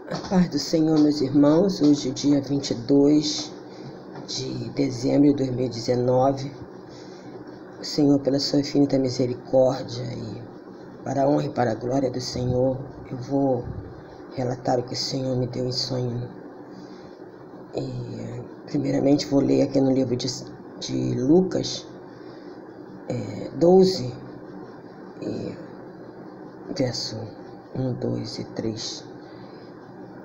A paz do Senhor, meus irmãos. Hoje, dia 22 de dezembro de 2019. O Senhor, pela sua infinita misericórdia e para a honra e para a glória do Senhor, eu vou relatar o que o Senhor me deu em sonho. E, primeiramente, vou ler aqui no livro de Lucas 12, verso 1, 2 e 3.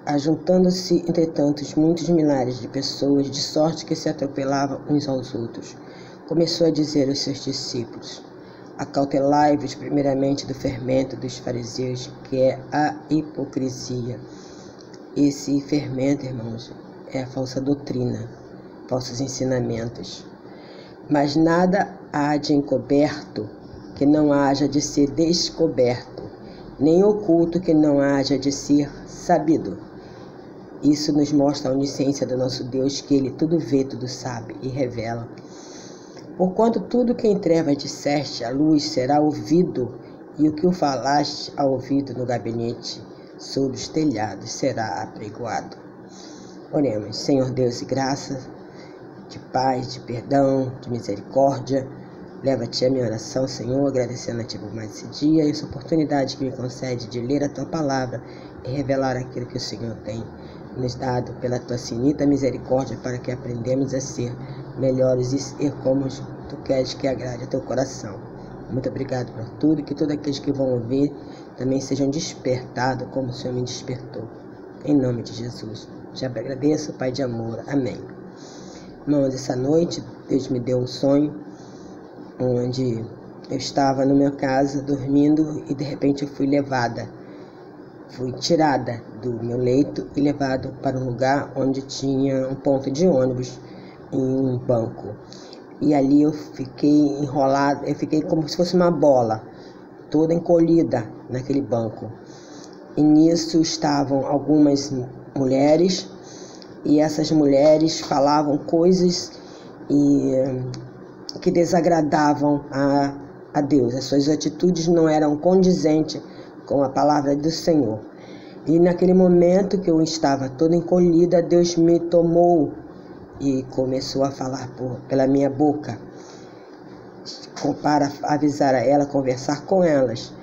Ajuntando-se, entretanto, muitos milhares de pessoas, de sorte que se atropelavam uns aos outros, começou a dizer aos seus discípulos: acautelai-vos primeiramente do fermento dos fariseus, que é a hipocrisia. Esse fermento, irmãos, é a falsa doutrina, falsos ensinamentos. Mas nada há de encoberto que não haja de ser descoberto, nem oculto que não haja de ser sabido. Isso nos mostra a onisciência do nosso Deus, que Ele tudo vê, tudo sabe e revela. Porquanto tudo que em trevas disseste à luz será ouvido, e o que o falaste ao ouvido no gabinete, sobre os telhados, será apregoado. Oremos. Senhor Deus e graça, de paz, de perdão, de misericórdia, leva-te a minha oração, Senhor, agradecendo a Ti por mais esse dia e essa oportunidade que me concede de ler a Tua palavra e revelar aquilo que o Senhor tem nos dado pela Tua infinita misericórdia, para que aprendamos a ser melhores e ser como Tu queres que agrade a Teu coração. Muito obrigado por tudo, e que todos aqueles que vão ouvir também sejam despertados como o Senhor me despertou. Em nome de Jesus. Te agradeço, Pai de amor. Amém. Irmãos, essa noite Deus me deu um sonho onde eu estava na minha casa dormindo e de repente eu fui tirada do meu leito e levado para um lugar onde tinha um ponto de ônibus em um banco. E ali eu fiquei enrolada, eu fiquei como se fosse uma bola, toda encolhida naquele banco. E nisso estavam algumas mulheres, e essas mulheres falavam coisas que desagradavam a Deus. As suas atitudes não eram condizentes com a palavra do Senhor. E naquele momento que eu estava toda encolhida, Deus me tomou e começou a falar pela minha boca, para avisar a ela, conversar com elas.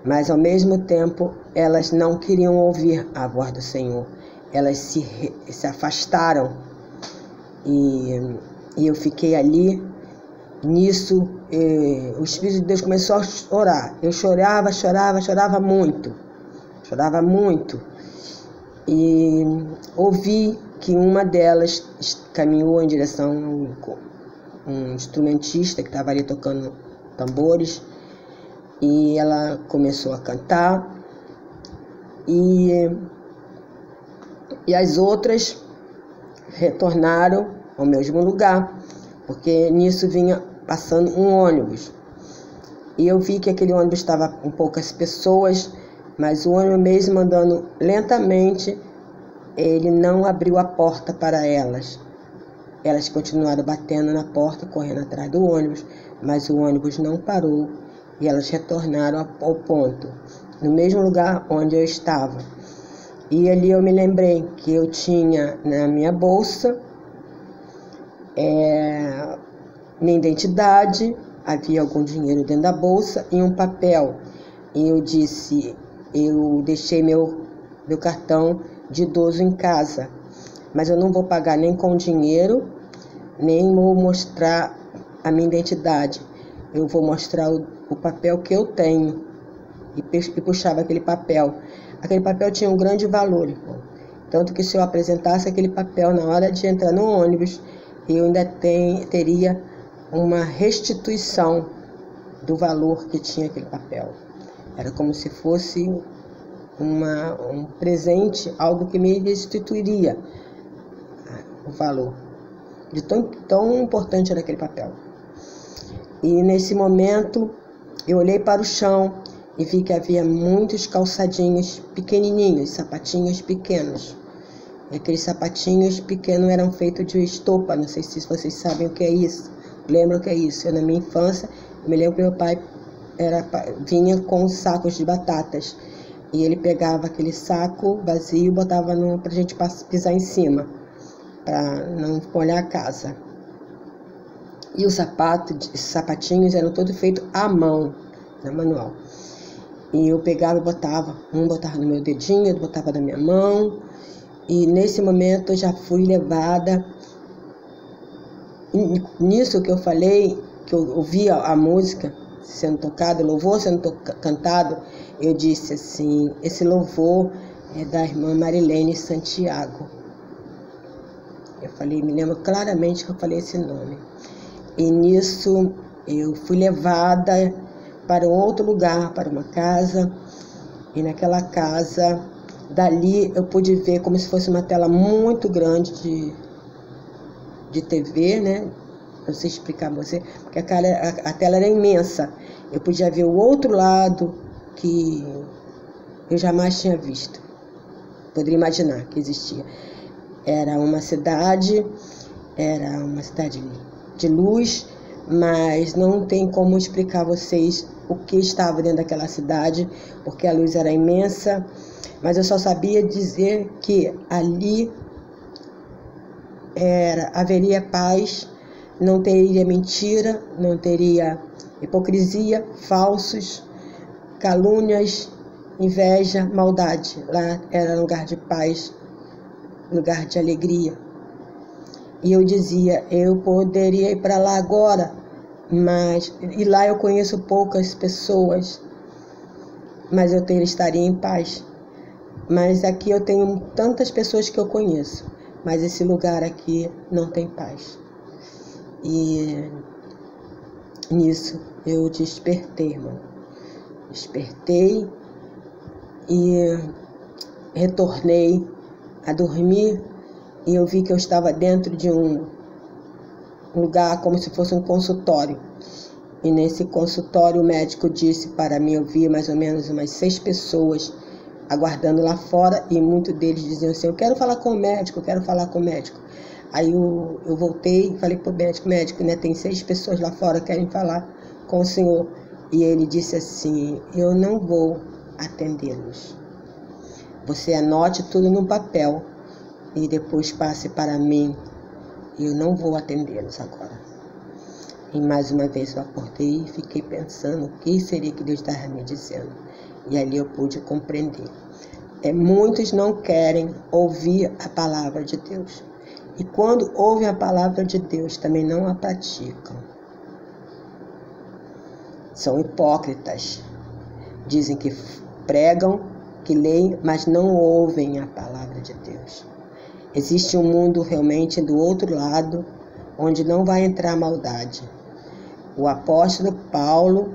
Mas ao mesmo tempo, elas não queriam ouvir a voz do Senhor. Elas se afastaram e eu fiquei ali. Nisso, o Espírito de Deus começou a orar. Eu chorava muito. E ouvi que uma delas caminhou em direção a um instrumentista que estava ali tocando tambores. E ela começou a cantar. E as outras retornaram ao mesmo lugar, porque nisso vinha passando um ônibus. E eu vi que aquele ônibus estava com poucas pessoas, mas o ônibus mesmo andando lentamente, ele não abriu a porta para elas. Elas continuaram batendo na porta, correndo atrás do ônibus, mas o ônibus não parou e elas retornaram ao ponto, no mesmo lugar onde eu estava. E ali eu me lembrei que eu tinha na minha bolsa minha identidade, havia algum dinheiro dentro da bolsa e um papel. E eu disse, eu deixei meu cartão de idoso em casa, mas eu não vou pagar nem com dinheiro, nem vou mostrar a minha identidade. Eu vou mostrar o papel que eu tenho. E puxava aquele papel. Aquele papel tinha um grande valor, irmão. Tanto que se eu apresentasse aquele papel na hora de entrar no ônibus, eu ainda teria uma restituição do valor que tinha aquele papel. Era como se fosse um presente, algo que me restituiria o valor. De tão importante era aquele papel. E nesse momento, eu olhei para o chão e vi que havia muitos calçadinhos pequenininhos, sapatinhos pequenos. E aqueles sapatinhos pequenos eram feitos de estopa. Não sei se vocês sabem o que é isso. Lembram o que é isso? Eu, na minha infância, me lembro que meu pai vinha com sacos de batatas. E ele pegava aquele saco vazio e botava pra gente pisar em cima, para não molhar a casa. E os sapatinhos eram todos feitos à mão, na manual. E eu pegava e botava no meu dedinho, outro botava na minha mão. E nesse momento eu já fui levada. Nisso que eu falei, que eu ouvia a música sendo tocada, o louvor sendo cantado, eu disse assim: esse louvor é da irmã Marilene Santiago. Eu falei, me lembro claramente que eu falei esse nome. E nisso eu fui levada para um outro lugar, para uma casa. E naquela casa, dali eu pude ver como se fosse uma tela muito grande de TV, né? Não sei explicar pra você, porque a tela era imensa. Eu podia ver o outro lado que eu jamais tinha visto. Poderia imaginar que existia. Era uma cidade de luz, mas não tem como explicar a vocês o que estava dentro daquela cidade, porque a luz era imensa, mas eu só sabia dizer que ali haveria paz, não teria mentira, não teria hipocrisia, falsos, calúnias, inveja, maldade. Lá era lugar de paz, lugar de alegria. E eu dizia, eu poderia ir para lá agora, e lá eu conheço poucas pessoas, mas eu estaria em paz. Mas aqui eu tenho tantas pessoas que eu conheço, mas esse lugar aqui não tem paz. E nisso eu despertei, irmão. Despertei e retornei a dormir. E eu vi que eu estava dentro de um lugar como se fosse um consultório. E nesse consultório o médico disse para mim, eu vi mais ou menos umas 6 pessoas aguardando lá fora. E muitos deles diziam assim, eu quero falar com o médico, eu quero falar com o médico. Aí eu voltei e falei para o médico, né, tem 6 pessoas lá fora que querem falar com o senhor. E ele disse assim, eu não vou atendê-los. Você anote tudo num papel e depois passe para mim. Eu não vou atendê-los agora. E mais uma vez eu acordei e fiquei pensando o que seria que Deus estava me dizendo. E ali eu pude compreender. Muitos não querem ouvir a palavra de Deus. E quando ouvem a palavra de Deus, também não a praticam. São hipócritas. Dizem que pregam, que leem, mas não ouvem a palavra de Deus. Existe um mundo realmente do outro lado, onde não vai entrar maldade. O apóstolo Paulo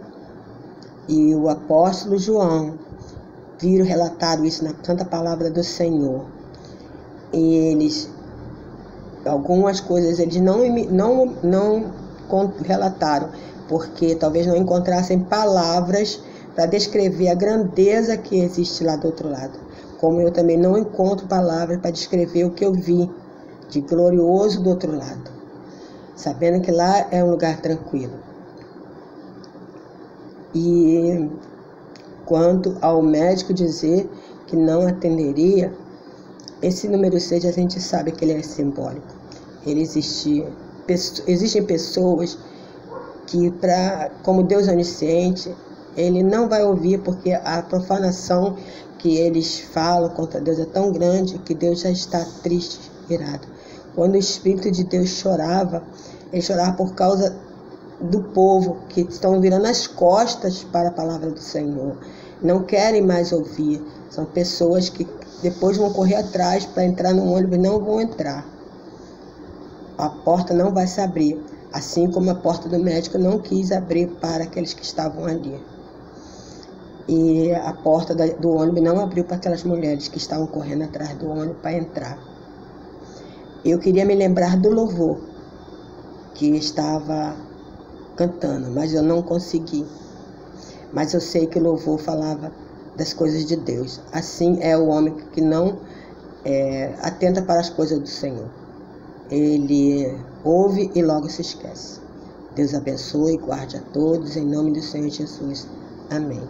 e o apóstolo João relataram isso na Santa Palavra do Senhor. E eles, algumas coisas eles não relataram, porque talvez não encontrassem palavras para descrever a grandeza que existe lá do outro lado. Como eu também não encontro palavras para descrever o que eu vi de glorioso do outro lado, sabendo que lá é um lugar tranquilo. E quanto ao médico dizer que não atenderia, esse número 6 a gente sabe que ele é simbólico. Existem pessoas que, como Deus é onisciente, ele não vai ouvir, porque a profanação que eles falam contra Deus é tão grande que Deus já está triste, irado. Quando o Espírito de Deus chorava, ele chorava por causa do povo que estão virando as costas para a palavra do Senhor. Não querem mais ouvir. São pessoas que depois vão correr atrás para entrar no ônibus e não vão entrar. A porta não vai se abrir, assim como a porta do médico não quis abrir para aqueles que estavam ali. E a porta do ônibus não abriu para aquelas mulheres que estavam correndo atrás do ônibus para entrar. Eu queria me lembrar do louvor que estava cantando, mas eu não consegui. Mas eu sei que o louvor falava das coisas de Deus. Assim é o homem que não atenta para as coisas do Senhor. Ele ouve e logo se esquece. Deus abençoe e guarde a todos, em nome do Senhor Jesus. Amém.